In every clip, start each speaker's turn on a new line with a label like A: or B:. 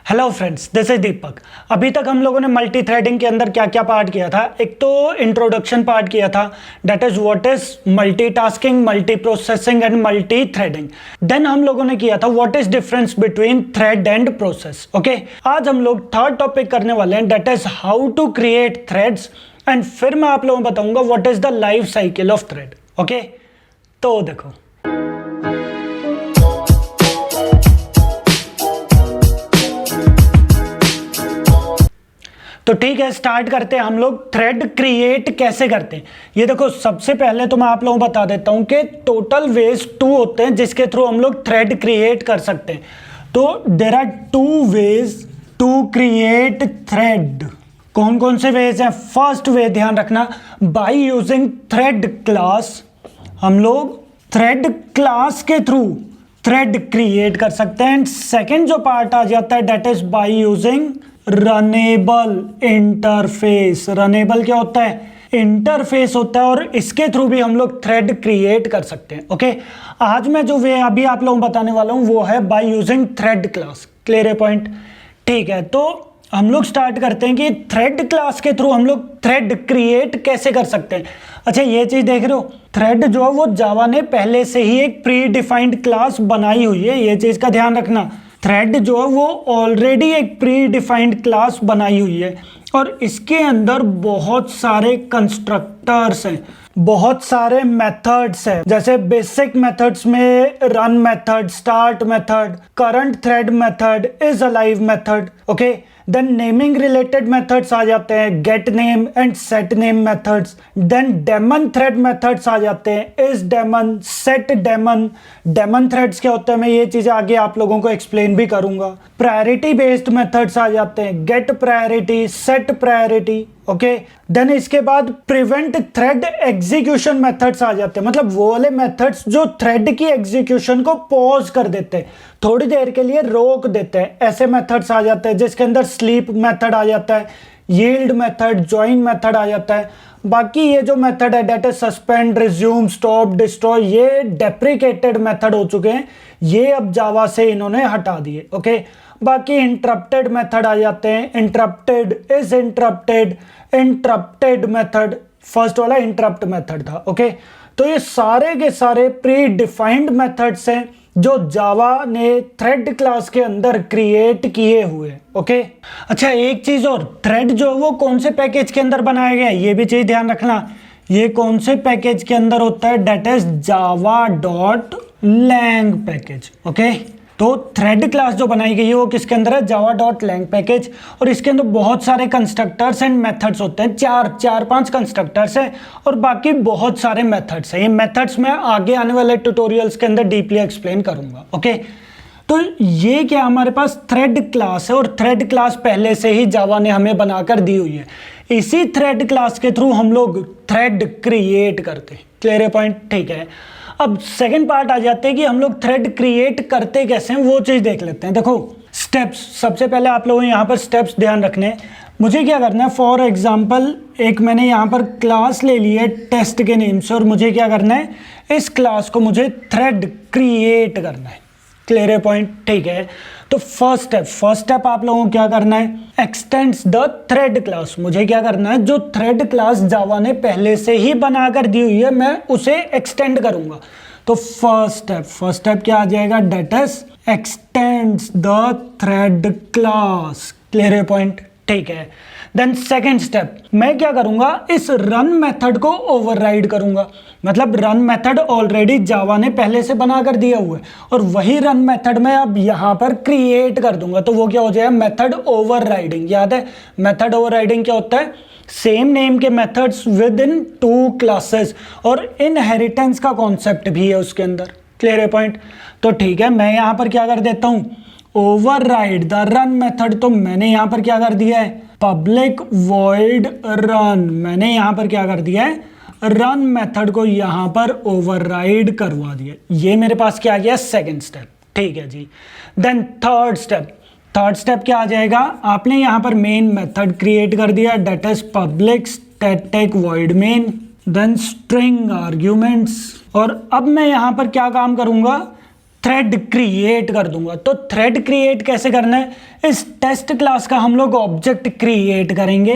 A: Hello friends, this is दीपक। अभी तक हम लोगों ने मल्टी थ्रेडिंग के अंदर क्या क्या पार्ट किया था। एक तो इंट्रोडक्शन पार्ट किया था, that is what is multitasking, multi processing and multi threading. Then हम लोगों ने किया था what is difference between thread and process. Okay, आज हम लोग थर्ड टॉपिक करने वाले हैं, that is how to create threads and फिर मैं आप लोगों को बताऊंगा what is the life cycle of thread. Okay, तो देखो तो ठीक है, स्टार्ट करते हैं। हम लोग थ्रेड क्रिएट कैसे करते हैं ये देखो। सबसे पहले तो मैं आप लोगों को बता देता हूं कि टोटल वेज 2 होते हैं जिसके थ्रू हम लोग थ्रेड क्रिएट कर सकते हैं। तो there are 2 ways to create thread. कौन कौन से वेज हैं? फर्स्ट वे ध्यान रखना, बाय यूजिंग थ्रेड क्लास हम लोग थ्रेड क्लास के थ्रू थ्रेड क्रिएट कर सकते हैं। एंड सेकेंड जो पार्ट आ जाता है that is by using runnable interface. Runnable क्या होता है? इंटरफेस होता है, और इसके थ्रू भी हम लोग थ्रेड क्रिएट कर सकते हैं। ओके, आज मैं जो वे अभी आप लोगों को बताने वाला हूं वो है by using thread class. Clear है पॉइंट? ठीक है, तो हम लोग स्टार्ट करते हैं कि थ्रेड क्लास के थ्रू हम लोग थ्रेड क्रिएट कैसे कर सकते हैं। अच्छा, ये चीज देख रहे हो, थ्रेड जो है वो जावा ने पहले से ही एक प्री डिफाइंड क्लास बनाई हुई है। ये चीज का ध्यान रखना, थ्रेड जो है वो ऑलरेडी एक प्री डिफाइंड क्लास बनाई हुई है और इसके अंदर बहुत सारे कंस्ट्रक्टर्स हैं, बहुत सारे मेथड्स हैं। जैसे बेसिक मेथड्स में run method, start method, current thread method, is alive method. Okay, then naming related methods आ जाते हैं, get name and set name methods. Then daemon thread methods आ जाते हैं, is daemon, set daemon. Daemon threads क्या होते हैं मैं ये चीजें आगे आप लोगों को एक्सप्लेन भी करूंगा। प्रायोरिटी बेस्ड मेथड्स आ जाते हैं, get priority, set priority. Okay, then इसके बाद प्रिवेंट थ्रेड एग्जीक्यूशन मेथड्स आ जाते हैं, मतलब वो वाले मेथड्स जो थ्रेड की एग्जीक्यूशन को पॉज कर देते हैं, थोड़ी देर के लिए रोक देते हैं, ऐसे मेथड्स आ जाते हैं। जिसके अंदर स्लीप मेथड आ जाता है, यील्ड मेथड, ज्वाइन मेथड आ जाता है। बाकी ये जो मेथड है that is suspend, resume, stop, destroy, ये डेप्रिकेटेड मेथड हो चुके हैं, ये अब जावा से इन्होंने हटा दिए। ओके, बाकी इंटरप्टेड मेथड आ जाते हैं, interrupted, is interrupted, interrupted method, first वाला इंटरप्ट मेथड था। ओके, तो ये सारे के सारे प्री डिफाइंड मेथड्स हैं जो जावा ने थ्रेड क्लास के अंदर क्रिएट किए हुए। ओके, अच्छा एक चीज और, थ्रेड जो है वो कौन से पैकेज के अंदर बनाया गया है ये भी चीज ध्यान रखना। ये कौन से पैकेज के अंदर होता है? That is java.lang package. Okay, तो थ्रेड क्लास जो बनाई गई है वो किसके अंदर है? java.lang package. और इसके अंदर बहुत सारे कंस्ट्रक्टर्स एंड मेथड्स होते हैं, चार पांच कंस्ट्रक्टर्स हैं और बाकी बहुत सारे मेथड्स हैं। ये मेथड्स मैं आगे आने वाले ट्यूटोरियल्स के अंदर डीपली एक्सप्लेन करूंगा। ओके, तो ये क्या हमारे पास थ्रेड क्लास है और थ्रेड क्लास पहले से ही जावा ने हमें बनाकर दी हुई है। इसी थ्रेड क्लास के थ्रू हम लोग थ्रेड क्रिएट करते हैं। क्लियर है पॉइंट? ठीक है, अब सेकंड पार्ट आ जाते हैं कि हम लोग थ्रेड क्रिएट करते कैसे हैं, वो चीज देख लेते हैं। देखो स्टेप्स, सबसे पहले आप लोगों को यहाँ पर स्टेप्स ध्यान रखने हैं। मुझे क्या करना है, फॉर एग्जांपल एक मैंने यहाँ पर क्लास ले ली है टेस्ट के नेम से और मुझे क्या करना है, इस क्लास को मुझे थ्रेड क्रिएट करना है। क्लियर है पॉइंट? ठीक है, तो फर्स्ट स्टेप आप लोगों को क्या करना है, एक्सटेंड्स द थ्रेड क्लास। मुझे क्या करना है, जो थ्रेड क्लास जावा ने पहले से ही बनाकर दी हुई है मैं उसे एक्सटेंड करूंगा। तो फर्स्ट स्टेप क्या आ जाएगा, that is x tends the thread class. Clear है पॉइंट? ठीक है, देन सेकेंड स्टेप मैं क्या करूंगा, इस रन मेथड को ओवरराइड करूंगा। मतलब रन मेथड ऑलरेडी जावा ने पहले से बनाकर दिया हुआ है और वही रन मेथड मैं अब यहां पर क्रिएट कर दूंगा। तो वो क्या हो जाएगा, मेथड ओवरराइडिंग। याद है मेथड ओवरराइडिंग क्या होता है? सेम नेम के मेथड्स विद इन 2 क्लासेस, और इनहेरिटेंस का कॉन्सेप्ट भी है उसके अंदर। क्लियर है पॉइंट? तो ठीक है, मैं यहां पर क्या कर देता हूं, ओवरराइड द रन मेथड। तो मैंने यहां पर क्या कर दिया है, पब्लिक वॉइड रन। मैंने यहां पर क्या कर दिया है, रन मेथड को यहां पर ओवरराइड करवा दिया। ये मेरे पास क्या आ गया, सेकंड स्टेप। ठीक है जी, देन थर्ड स्टेप क्या आ जाएगा, आपने यहां पर मेन मेथड क्रिएट कर दिया, that is public static void main, then string arguments. और अब मैं यहां पर क्या काम करूंगा, थ्रेड क्रिएट कर दूंगा। तो थ्रेड क्रिएट कैसे करना है, इस टेस्ट क्लास का हम लोग ऑब्जेक्ट क्रिएट करेंगे।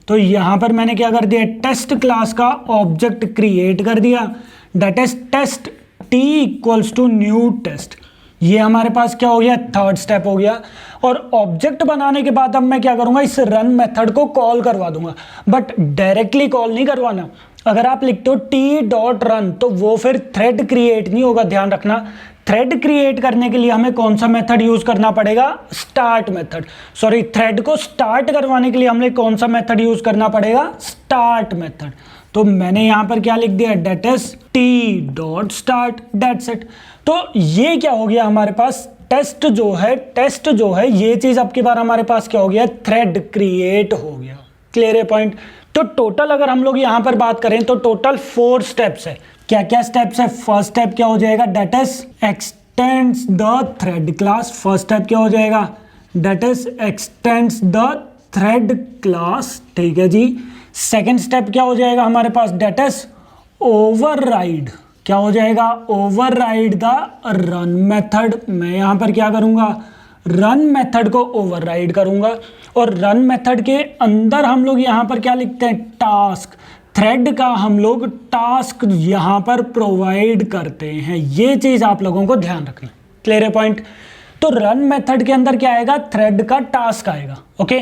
A: तो यहां पर मैंने क्या कर दिया, टेस्ट क्लास का ऑब्जेक्ट क्रिएट कर दिया, that is test t equals to new test. ये हमारे पास क्या हो गया, थर्ड स्टेप हो गया। और ऑब्जेक्ट बनाने के बाद अब मैं क्या करूंगा, इस रन मेथड को कॉल करवा दूंगा, बट डायरेक्टली कॉल नहीं करवाना। अगर आप लिखते हो t.run तो वो फिर थ्रेड क्रिएट नहीं होगा, ध्यान रखना। थ्रेड क्रिएट करने के लिए हमें कौन सा मेथड यूज करना पड़ेगा, स्टार्ट मेथड। सॉरी, थ्रेड को स्टार्ट करवाने के लिए हमें कौन सा मेथड यूज करना पड़ेगा, स्टार्ट मेथड। तो मैंने यहां पर क्या लिख दिया, date is t.start, that's it. तो ये क्या हो गया हमारे पास, टेस्ट जो है ये चीज अब की बार हमारे पास क्या हो गया, थ्रेड क्रिएट हो गया। क्लियर है पॉइंट। तो टोटल अगर हम लोग यहां पर बात करें तो टोटल 4 स्टेप्स है। क्या क्या स्टेप्स है, फर्स्ट स्टेप क्या हो जाएगा, that is x tends the thread class. First step क्या हो जाएगा, that is x tends the thread class, ठीक है जी। सेकेंड स्टेप क्या हो जाएगा हमारे पास, दैट इज ओवरराइड। क्या हो जाएगा, ओवरराइड द रन मेथड। मैं यहां पर क्या करूंगा, रन मेथड को ओवरराइड करूंगा। और रन मेथड के अंदर हम लोग यहां पर क्या लिखते हैं, टास्क। थ्रेड का हम लोग टास्क यहां पर प्रोवाइड करते हैं, ये चीज आप लोगों को ध्यान रखना। क्लियर है पॉइंट। तो रन मेथड के अंदर क्या आएगा, थ्रेड का टास्क आएगा। ओके,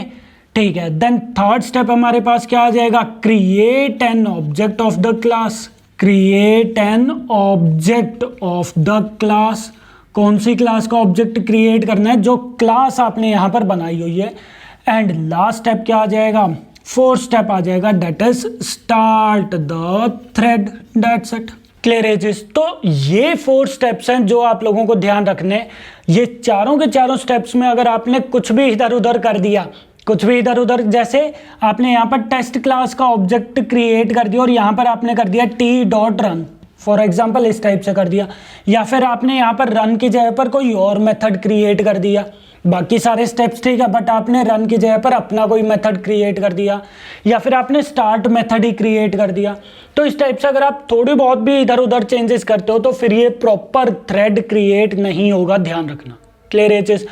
A: ठीक है। देन थर्ड स्टेप हमारे पास क्या आ जाएगा, create an object of the class. Create an object of the class. कौन सी क्लास का ऑब्जेक्ट क्रिएट करना है, जो क्लास आपने यहां पर बनाई हुई है। एंड लास्ट स्टेप क्या आ जाएगा, फोर्थ स्टेप आ जाएगा, that is start the thread, that's it. Clear है। तो ये 4 स्टेप्स हैं जो आप लोगों को ध्यान रखने। ये चारों के चारों स्टेप्स में अगर आपने कुछ भी इधर उधर कर दिया, कुछ भी इधर उधर, जैसे आपने यहाँ पर टेस्ट क्लास का ऑब्जेक्ट क्रिएट कर दिया और यहाँ पर आपने कर दिया t.run, फॉर एग्जाम्पल इस टाइप से कर दिया, या फिर आपने यहाँ पर रन की जगह पर कोई और मेथड क्रिएट कर दिया। बाकी सारे स्टेप्स ठीक है, बट आपने रन की जगह पर अपना कोई मेथड क्रिएट कर दिया, या फिर आपने स्टार्ट मेथड ही क्रिएट कर दिया। तो इस टाइप से अगर आप थोड़ी बहुत भी इधर उधर चेंजेस करते हो तो फिर ये प्रॉपर थ्रेड क्रिएट नहीं होगा, ध्यान रखना। क्लियर है चीज।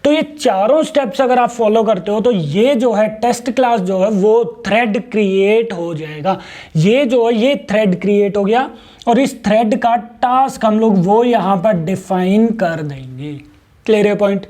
A: तो ये चारों स्टेप्स अगर आप फॉलो करते हो तो ये जो है टेस्ट क्लास जो है वो थ्रेड क्रिएट हो जाएगा। ये जो है ये थ्रेड क्रिएट हो गया और इस थ्रेड का टास्क हम लोग वो यहाँ पर डिफाइन कर देंगे। क्लियर है पॉइंट।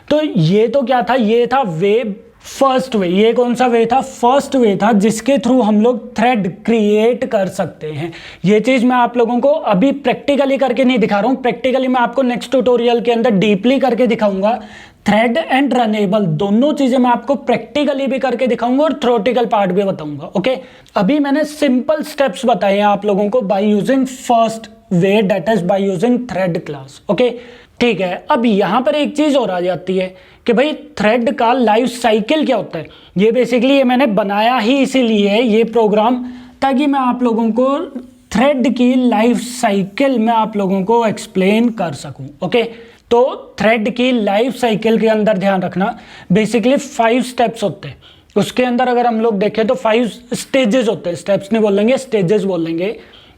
A: तो ये तो क्या था, ये था वे, फर्स्ट वे। ये कौन सा वे था, फर्स्ट वे था जिसके थ्रू हम लोग थ्रेड क्रिएट कर सकते हैं। ये चीज मैं आप लोगों को अभी प्रैक्टिकली करके नहीं दिखा रहा हूं, प्रैक्टिकली मैं आपको नेक्स्ट ट्यूटोरियल के अंदर डीपली करके दिखाऊंगा। थ्रेड एंड रनेबल दोनों चीजें मैं आपको प्रैक्टिकली भी करके दिखाऊंगा और थ्योरेटिकल पार्ट भी बताऊंगा। ओके, अभी मैंने सिंपल स्टेप्स बताए हैं आप लोगों को by using first way, that is by using thread class. Okay, ठीक है। अब यहां पर एक चीज और आ जाती है कि भाई थ्रेड का लाइफ साइकिल क्या होता है। ये बेसिकली ये मैंने बनाया ही इसीलिए है ये प्रोग्राम, ताकि मैं आप लोगों को थ्रेड की लाइफ साइकिल में आप लोगों को एक्सप्लेन कर सकूं। ओके, तो थ्रेड की लाइफ साइकिल के अंदर ध्यान रखना बेसिकली 5 स्टेप्स होते हैं। उसके अंदर अगर हम लोग देखें तो 5 स्टेजेस होते हैं, स्टेप्स नहीं बोलेंगे, स्टेजेस बोलेंगे।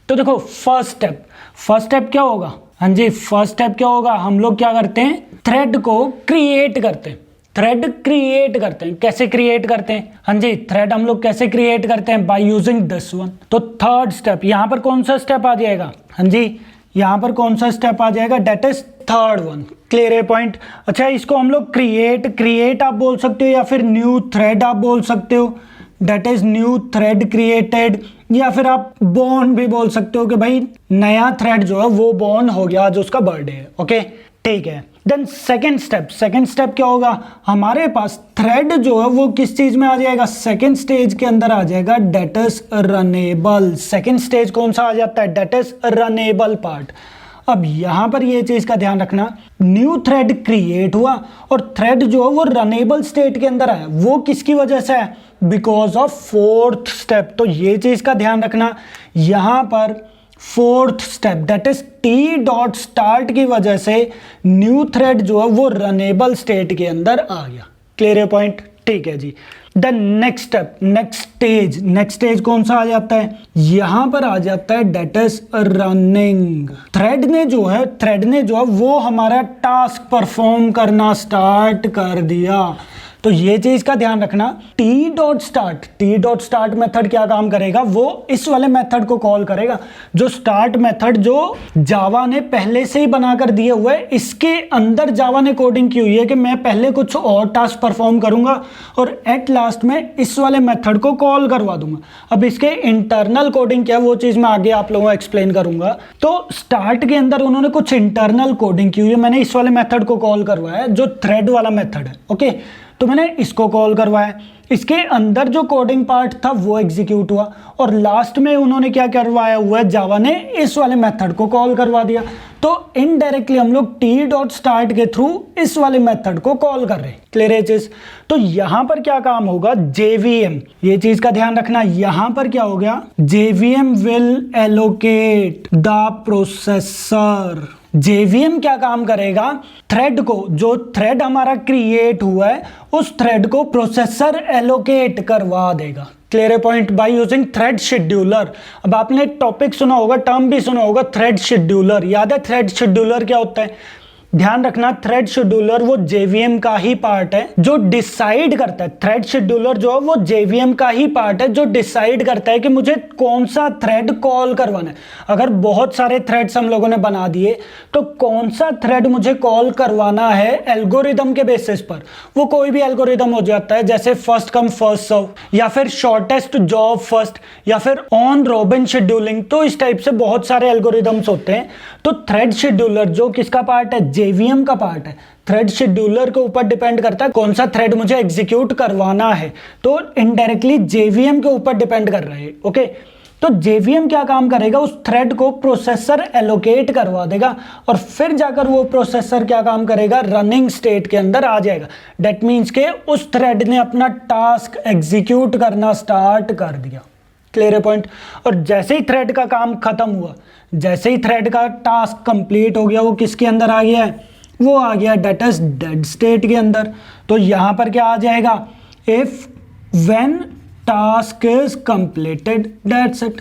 A: तो देखो फर्स्ट स्टेप क्या होगा, हाँ जी, फर्स्ट स्टेप क्या होगा, हम लोग क्या करते हैं, थ्रेड को क्रिएट करते हैं। थ्रेड क्रिएट करते हैं, कैसे क्रिएट करते हैं, हाँ जी, थ्रेड हम लोग कैसे क्रिएट करते हैं, बाय यूजिंग दिस वन। तो थर्ड स्टेप, यहां पर कौन सा स्टेप आ जाएगा, हाँ जी, यहां पर कौन सा स्टेप आ जाएगा, that is third one. Clear है पॉइंट। अच्छा, इसको हम लोग क्रिएट आप बोल सकते हो या फिर न्यू थ्रेड आप बोल सकते हो, that is new thread created, या फिर आप बॉर्न भी बोल सकते हो कि भाई नया थ्रेड जो है वो बॉर्न हो गया आज उसका बर्थडे है। ओके, ठीक है। देन सेकेंड स्टेप क्या होगा, हमारे पास थ्रेड जो है वो किस चीज में आ जाएगा, सेकेंड स्टेज के अंदर आ जाएगा, that is runnable. Second stage कौन सा आ जाता है, डेट इज रनेबल पार्ट। अब यहां पर ये चीज का ध्यान रखना, न्यू थ्रेड क्रिएट हुआ और थ्रेड जो है वो रनेबल स्टेट के अंदर आया, वो किसकी वजह से है, बिकॉज ऑफ फोर्थ स्टेप। तो ये चीज का ध्यान रखना, यहां पर fourth step that is t.start की वजह से न्यू थ्रेड जो है वो रनेबल स्टेट के अंदर आ गया। क्लियर है पॉइंट, ठीक है जी। Then next step, next stage कौन सा आ जाता है, यहां पर आ जाता है डेट इज रनिंग। थ्रेड ने जो है वो हमारा टास्क परफॉर्म करना स्टार्ट कर दिया। तो ये चीज का ध्यान रखना, टी डॉट स्टार्ट मेथड क्या काम करेगा, वो इस वाले मेथड को कॉल करेगा। जो स्टार्ट मेथड जो जावा ने पहले से ही बनाकर दिए हुए है, इसके अंदर जावा ने कोडिंग की हुई है कि मैं पहले कुछ और टास्क परफॉर्म करूंगा और एट लास्ट में इस वाले मेथड को कॉल करवा दूंगा। अब इसके इंटरनल कोडिंग क्या है वो चीज मैं आगे आप लोगों को एक्सप्लेन करूंगा। तो स्टार्ट के अंदर उन्होंने कुछ इंटरनल कोडिंग की हुई है, मैंने इस वाले मेथड को कॉल करवाया है जो थ्रेड वाला मेथड है। ओके, तो मैंने इसको कॉल करवाया, इसके अंदर जो कोडिंग पार्ट था वो एग्जीक्यूट हुआ और लास्ट में उन्होंने क्या करवाया हुआ है, जावा ने इस वाले मेथड को कॉल करवा दिया। तो इनडायरेक्टली हम लोग टी डॉट स्टार्ट के थ्रू इस वाले मेथड को कॉल कर रहे हैं। क्लियर है चीज? तो यहां पर क्या काम होगा, जेवीएम, ये चीज का ध्यान रखना, यहां पर क्या हो गया, JVM will allocate the processor. JVM क्या काम करेगा, थ्रेड को, जो थ्रेड हमारा क्रिएट हुआ है उस थ्रेड को प्रोसेसर एलोकेट करवा देगा। क्लियर है point? By using thread scheduler. अब आपने टॉपिक सुना होगा, टर्म भी सुना होगा, थ्रेड शेड्यूलर। याद है थ्रेड शेड्यूलर क्या होता है? ध्यान रखना, थ्रेड शेड्यूलर वो जेवीएम का ही पार्ट है जो डिसाइड करता है। थ्रेड शेड्यूलर जो है वो जेवीएम का ही पार्ट है जो डिसाइड करता है कि मुझे कौन सा थ्रेड कॉल करवाना है। अगर बहुत सारे थ्रेड्स हम लोगों ने बना दिए तो कौन सा थ्रेड मुझे कॉल करवाना है एल्गोरिदम के बेसिस पर, वो कोई भी एल्गोरिदम हो जाता है, जैसे फर्स्ट कम फर्स्ट सर्व या फिर शॉर्टेस्ट जॉब फर्स्ट या फिर ऑन रॉबिन शेड्यूलिंग। तो इस टाइप से बहुत सारे एल्गोरिदम्स होते हैं। तो थ्रेड शेड्यूलर जो किसका पार्ट है, जेवीएम का पार्ट है। थ्रेड शेड्यूलर के ऊपर डिपेंड करता है कौन सा थ्रेड मुझे एग्जीक्यूट करवाना है, तो इनडायरेक्टली जेवीएम के ऊपर डिपेंड कर रहा है। ओके, तो जेवीएम क्या काम करेगा, उस थ्रेड को प्रोसेसर एलोकेट करवा देगा और फिर जाकर वो प्रोसेसर क्या काम करेगा, रनिंग स्टेट के अंदर आ जाएगा। दैट मीन्स के उस थ्रेड ने अपना टास्क एग्जीक्यूट करना स्टार्ट कर दिया। क्लियर है पॉइंट? और जैसे ही थ्रेड का काम खत्म हुआ, जैसे ही थ्रेड का टास्क कंप्लीट हो गया, वो किसके अंदर आ गया है, वो आ गया डेट इज डेड स्टेट के अंदर। तो यहां पर क्या आ जाएगा, if when task is completed, that's it.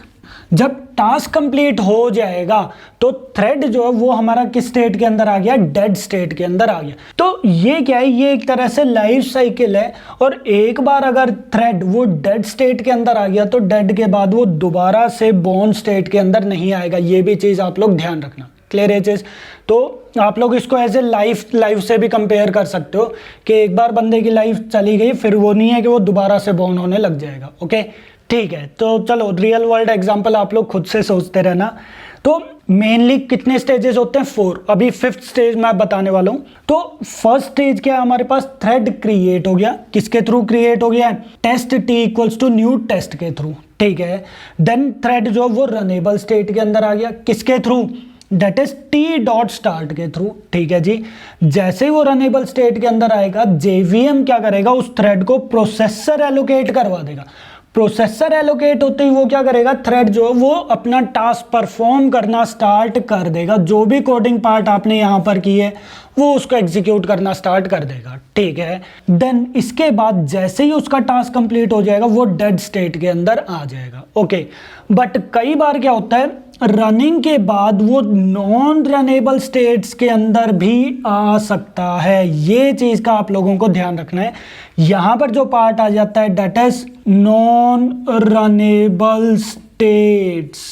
A: जब टास्क कंप्लीट हो जाएगा तो थ्रेड जो है वो हमारा किस स्टेट के अंदर आ गया, डेड स्टेट के अंदर आ गया। तो ये क्या है, ये एक तरह से लाइफ साइकिल है। और एक बार अगर थ्रेड वो डेड स्टेट के अंदर आ गया तो डेड के बाद वो दोबारा से बोर्न स्टेट के अंदर नहीं आएगा। ये भी चीज आप लोग ध्यान रखना। क्लियर है चीज? तो आप लोग इसको एज ए लाइफ से भी कंपेयर कर सकते हो कि एक बार बंदे की लाइफ चली गई फिर वो नहीं है कि वो दोबारा से बोर्न होने लग जाएगा। ओके, ठीक है। तो चलो रियल वर्ल्ड एग्जांपल आप लोग खुद से सोचते रहना। तो मेनली कितने स्टेजेस होते हैं, 4। अभी 5th स्टेज मैं बताने वाला हूं। तो फर्स्ट स्टेज क्या है हमारे पास, थ्रेड क्रिएट हो गया। किसके थ्रू क्रिएट हो गया है, test t equals to new test के थ्रू। ठीक है, देन थ्रेड जो वो रनेबल स्टेट के अंदर आ गया। किसके through, that is T dot start के थ्रू। ठीक है जी, जैसे ही वो रनेबल स्टेट के अंदर आएगा, जेवीएम क्या करेगा, उस थ्रेड को प्रोसेसर एलोकेट करवा देगा। प्रोसेसर एलोकेट होते ही वो क्या करेगा, थ्रेड जो है वो अपना टास्क परफॉर्म करना स्टार्ट कर देगा। जो भी कोडिंग पार्ट आपने यहां पर की है वो उसको एग्जीक्यूट करना स्टार्ट कर देगा। ठीक है, देन इसके बाद जैसे ही उसका टास्क कंप्लीट हो जाएगा वो डेड स्टेट के अंदर आ जाएगा। ओके, बट कई बार क्या होता है, रनिंग के बाद वो नॉन रनेबल स्टेट्स के अंदर भी आ सकता है। ये चीज का आप लोगों को ध्यान रखना है। यहां पर जो पार्ट आ जाता है that is non runnable states.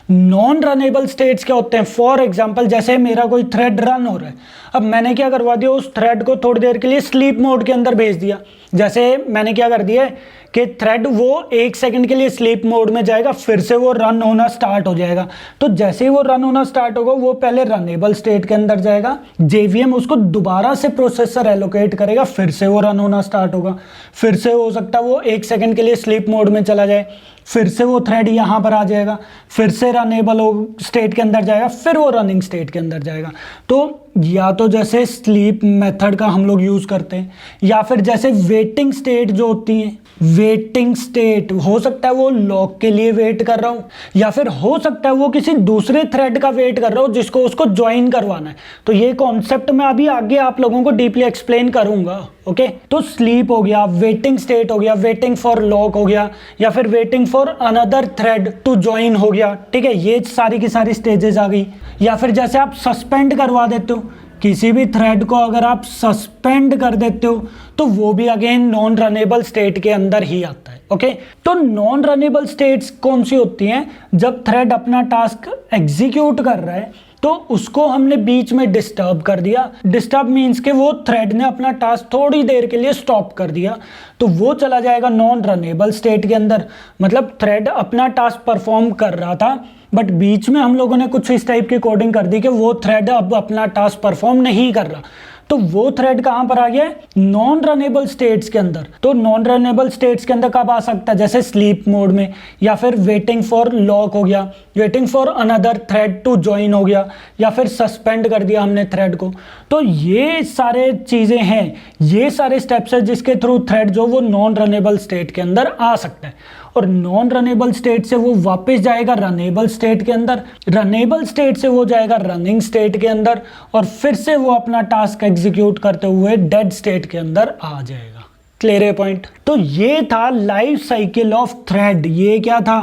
A: Non runnable states क्या होते हैं, फॉर एग्जांपल जैसे मेरा कोई थ्रेड रन हो रहा है, अब मैंने क्या करवा दिया, उस थ्रेड को थोड़ी देर के लिए स्लीप मोड के अंदर भेज दिया। जैसे मैंने क्या कर दिया कि थ्रेड वो 1 सेकंड के लिए स्लीप मोड में जाएगा, फिर से वो रन होना स्टार्ट हो जाएगा। तो जैसे ही वो रन होना स्टार्ट होगा वो पहले रनेबल स्टेट के अंदर जाएगा, जेवीएम उसको दोबारा से प्रोसेसर एलोकेट करेगा, फिर से वो रन होना स्टार्ट होगा। फिर से हो सकता है वो 1 सेकंड के लिए स्लीप मोड में चला जाए, फिर से वो थ्रेड यहां पर आ जाएगा, फिर से रनेबल स्टेट के अंदर जाएगा, फिर वो रनिंग स्टेट के अंदर जाएगा। तो या तो जैसे स्लीप मेथड का हम लोग यूज करते हैं, या फिर जैसे वेटिंग स्टेट जो होती है, वेटिंग स्टेट, हो सकता है वो लॉक के लिए वेट कर रहा हूँ, या फिर हो सकता है वो किसी दूसरे थ्रेड का वेट कर रहा हूँ जिसको उसको ज्वाइन करवाना है। तो ये कॉन्सेप्ट मैं अभी आगे आप लोगों को डीपली एक्सप्लेन करूंगा। ओके, तो स्लीप हो गया, वेटिंग स्टेट हो गया, वेटिंग फॉर लॉक हो गया, या फिर waiting for another thread to join हो गया। ठीक है, ये सारी की सारी स्टेजेस आ गई। या फिर जैसे आप सस्पेंड करवा देते हो किसी भी थ्रेड को, अगर आप सस्पेंड कर देते हो तो वो भी अगेन नॉन रनेबल स्टेट के अंदर ही आता है। ओके, तो नॉन रनेबल स्टेट्स कौन सी होती हैं? जब थ्रेड अपना टास्क एग्जीक्यूट कर रहा है तो उसको हमने बीच में डिस्टर्ब कर दिया। डिस्टर्ब मीन्स के वो थ्रेड ने अपना टास्क थोड़ी देर के लिए स्टॉप कर दिया, तो वो चला जाएगा नॉन रनेबल स्टेट के अंदर। मतलब थ्रेड अपना टास्क परफॉर्म कर रहा था बट बीच में हम लोगों ने कुछ इस टाइप की कोडिंग कर दी कि वो थ्रेड अब अपना टास्क परफॉर्म नहीं कर रहा, तो वो थ्रेड कहां पर आ गया? नॉन रनेबल स्टेट्स के अंदर। तो नॉन रनेबल स्टेट्स के अंदर कब आ सकता है? जैसे स्लीप मोड में, या फिर वेटिंग फॉर लॉक हो गया, waiting for another thread to join हो गया, या फिर सस्पेंड कर दिया हमने थ्रेड को। तो ये सारे चीजें हैं, ये सारे स्टेप्स है जिसके थ्रू थ्रेड जो वो नॉन रनेबल स्टेट के अंदर आ सकता है। और नॉन रनेबल स्टेट से वो वापस जाएगा रनेबल स्टेट के अंदर, रनेबल स्टेट से वो जाएगा रनिंग स्टेट के अंदर, और फिर से वो अपना टास्क एग्जीक्यूट करते हुए डेड स्टेट के अंदर आ जाएगा। क्लियर है पॉइंट? तो ये था लाइफ साइकिल ऑफ थ्रेड। ये क्या था?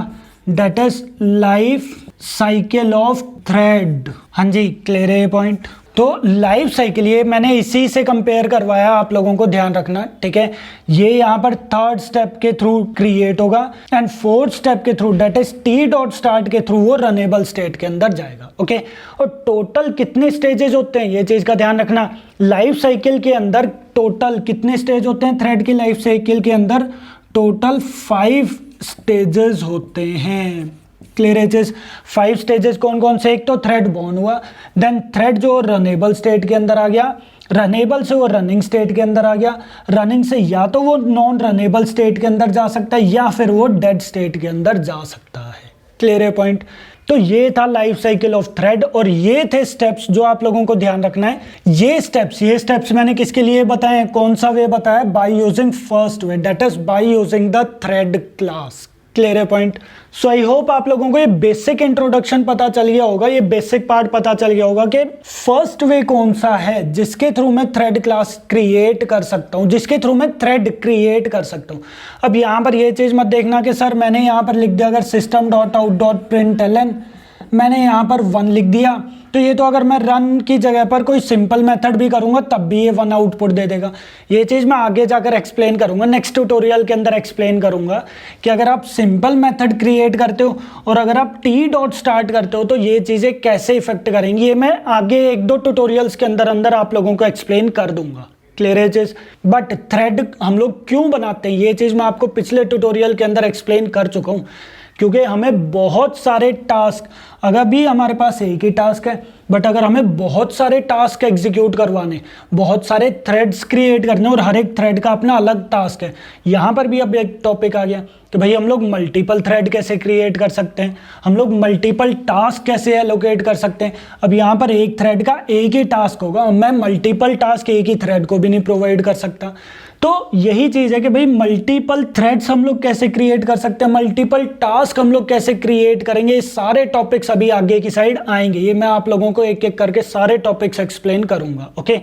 A: That is life cycle of thread. हाँ जी, क्लियर है पॉइंट? तो लाइफ साइकिल ये मैंने इसी से कंपेयर करवाया, आप लोगों को ध्यान रखना। ठीक है, ये यहाँ पर थर्ड स्टेप के थ्रू क्रिएट होगा एंड फोर्थ स्टेप के through that is T dot start के थ्रू वो रनेबल स्टेट के अंदर जाएगा। ओके, और टोटल कितने स्टेजेस होते हैं ये चीज का ध्यान रखना। लाइफ साइकिल के अंदर टोटल कितने स्टेज होते हैं? थ्रेड की लाइफ साइकिल के अंदर टोटल 5 स्टेजेस होते हैं। क्लियर है? 5 स्टेजेस कौन कौन से? एक तो थ्रेड बॉर्न हुआ, देन थ्रेड जो रनेबल स्टेट के अंदर आ गया, रनेबल से वो रनिंग स्टेट के अंदर आ गया, रनिंग से या तो वो नॉन रनेबल स्टेट के अंदर जा सकता है या फिर वो डेड स्टेट के अंदर जा सकता है। क्लियर है पॉइंट? तो ये था लाइफ साइकिल ऑफ थ्रेड और ये थे स्टेप्स जो आप लोगों को ध्यान रखना है। ये स्टेप्स मैंने किसके लिए बताए? कौन सा वे बताया? By using first way, that is by using the thread class. Clear है पॉइंट? सो आई होप आप लोगों को ये बेसिक इंट्रोडक्शन पता चल गया होगा, ये बेसिक पार्ट पता चल गया होगा कि फर्स्ट वे कौन सा है जिसके थ्रू मैं थ्रेड क्लास क्रिएट कर सकता हूं, जिसके थ्रू मैं थ्रेड क्रिएट कर सकता हूं। अब यहां पर ये चीज मत देखना कि सर मैंने यहां पर लिख दिया अगर system.out.println, मैंने यहां पर 1 लिख दिया, तो ये तो अगर मैं रन की जगह पर कोई सिंपल मेथड भी करूंगा तब भी ये 1 आउटपुट दे देगा। ये चीज मैं आगे जाकर एक्सप्लेन करूंगा, नेक्स्ट ट्यूटोरियल के अंदर एक्सप्लेन करूंगा कि अगर आप सिंपल मेथड क्रिएट करते हो और अगर आप टी डॉट स्टार्ट करते हो तो ये चीजें कैसे इफेक्ट करेंगी, ये मैं आगे 1-2 ट्यूटोरियल्स के अंदर अंदर आप लोगों को एक्सप्लेन कर दूंगा। क्लियर है चीज? बट थ्रेड हम लोग क्यों बनाते हैं ये चीज मैं आपको पिछले ट्यूटोरियल के अंदर एक्सप्लेन कर चुका हूं, क्योंकि हमें बहुत सारे टास्क, अगर भी हमारे पास एक ही टास्क है बट अगर हमें बहुत सारे टास्क एग्जीक्यूट करवाने, बहुत सारे थ्रेड्स क्रिएट करने और हर एक थ्रेड का अपना अलग टास्क है। यहाँ पर भी अब एक टॉपिक आ गया कि भाई हम लोग मल्टीपल थ्रेड कैसे क्रिएट कर सकते हैं, हम लोग मल्टीपल टास्क कैसे एलोकेट कर सकते हैं। अब यहाँ पर एक थ्रेड का एक ही टास्क होगा, मैं मल्टीपल टास्क एक ही थ्रेड को भी नहीं प्रोवाइड कर सकता। तो यही चीज है कि भाई मल्टीपल थ्रेड्स हम लोग कैसे क्रिएट कर सकते हैं, मल्टीपल टास्क हम लोग कैसे क्रिएट करेंगे, ये सारे टॉपिक्स अभी आगे की साइड आएंगे। ये मैं आप लोगों को एक एक करके सारे टॉपिक्स एक्सप्लेन करूंगा। ओके,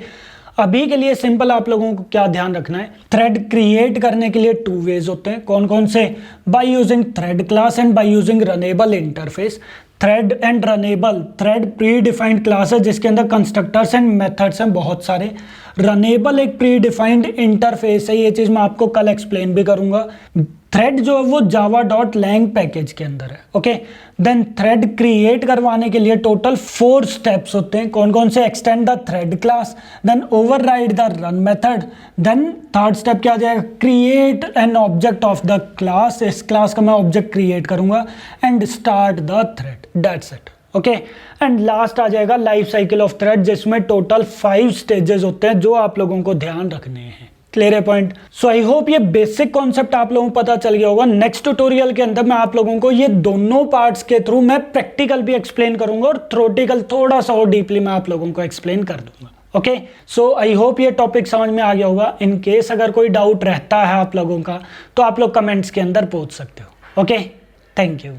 A: अभी के लिए सिंपल आप लोगों को क्या ध्यान रखना है, थ्रेड क्रिएट करने के लिए 2 वेज होते हैं। कौन कौन से? By using thread class and by using runnable interface. Thread and runnable, thread pre defined class है जिसके अंदर कंस्ट्रक्टर्स एंड मेथड्स हैं बहुत सारे। रनेबल एक प्री डिफाइंड इंटरफेस है, ये चीज मैं आपको कल एक्सप्लेन भी करूंगा। थ्रेड जो है वो java.lang पैकेज के अंदर है। ओके, देन थ्रेड क्रिएट करवाने के लिए टोटल 4 स्टेप्स होते हैं। कौन कौन से? Extend the thread class, then override the run method, then third step क्या आ जाएगा? Create an object of the class, इस क्लास का मैं ऑब्जेक्ट क्रिएट करूंगा, and start the thread, that's it. Okay, and last आ जाएगा लाइफ साइकिल ऑफ थ्रेड जिसमें टोटल 5 स्टेजेस होते हैं जो आप लोगों को ध्यान रखने हैं। क्लियर है पॉइंट? सो आई होप ये बेसिक कॉन्सेप्ट आप लोगों को पता चल गया होगा। नेक्स्ट ट्यूटोरियल के अंदर मैं आप लोगों को ये दोनों पार्ट्स के थ्रू मैं प्रैक्टिकल भी एक्सप्लेन करूंगा और थ्योरेटिकल थोड़ा सा और डीपली मैं आप लोगों को एक्सप्लेन कर दूंगा। ओके, सो आई होप ये टॉपिक समझ में आ गया होगा। इन केस अगर कोई डाउट रहता है आप लोगों का तो आप लोग कमेंट्स के अंदर पूछ सकते हो। Okay, thank you.